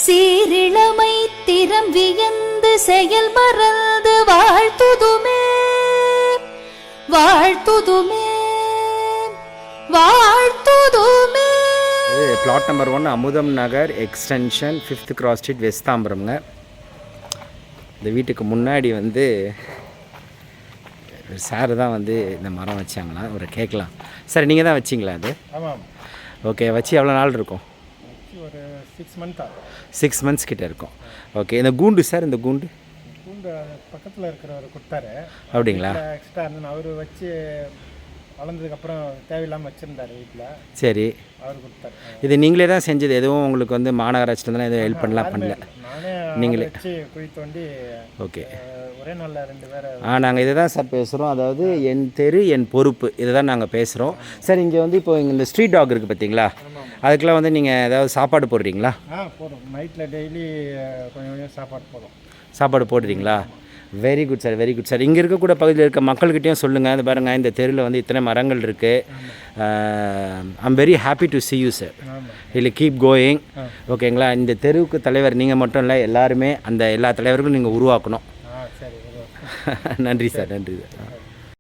சீரிழமை திறம் வியந்து செயல் மறந்து வாழ்த்துதுமே வாழ்த்துதுமே வாழ்த்துதுமே. Plot number 1 Amudham Nagar extension 5th Cross Street west தாம்பரம்ங்க. இந்த வீட்டுக்கு முன்னாடி வந்து சார் தான் வந்து இந்த மரம் வச்சாங்களா ஒரு கேட்கலாம். சார் நீங்கள் தான் வச்சிங்களா அது? ஆமாம். ஓகே, வச்சு எவ்வளோ நாள் இருக்கும்? ஒரு 6 months. 6 months கிட்ட இருக்கும். ஓகே, இந்த கூண்டு சார், இந்த கூண்டு பக்கத்தில் இருக்கிறவர் கொடுத்தாரு. அப்படிங்களா? எக்ஸ்ட்ரா இருந்து அவர் வச்சு வளர்ந்ததுக்கப்புறம் தேவையில்லாமல் வச்சுருந்தார் வீட்டில். சரி, அவர் கொடுத்தாரு. இது நீங்களே தான் செஞ்சது? எதுவும் உங்களுக்கு வந்து மாநகராட்சியில் எதுவும் ஹெல்ப் பண்ணல? நானே நீங்களே வச்சு குழி தோண்டி. ஓகே, ஒரே நாளில் 2 பேரை. நாங்கள் இதை தான் சார் பேசுகிறோம். அதாவது என் தெரு என் பொறுப்பு, இதை தான் நாங்கள் பேசுகிறோம் சார். இங்கே வந்து இப்போ இந்த ஸ்ட்ரீட் டாக் இருக்குது பார்த்தீங்களா, அதுக்கெலாம் வந்து நீங்கள் ஏதாவது சாப்பாடு போடுறீங்களா? போடுறோம். நைட்டில் டெய்லி கொஞ்சம் கொஞ்சம் சாப்பாடு போடுறோம். சாப்பாடு போடுறீங்களா? Very good sir, very good sir. இங்கே இருக்கக்கூட பகுதியில் இருக்க மக்கள்கிட்டையும் சொல்லுங்கள், அது பாருங்கள் இந்த தெருவில் வந்து இத்தனை மரங்கள் இருக்குது. I'm very happy to C you sir. இல்லை கீப் கோயிங். ஓகேங்களா? இந்த தெருவுக்கு தலைவர் நீங்கள் மட்டும் இல்லை, எல்லாருமே அந்த எல்லா தலைவர்களும் நீங்கள் உருவாக்கணும். சரி. நன்றி சார், நன்றி சார்.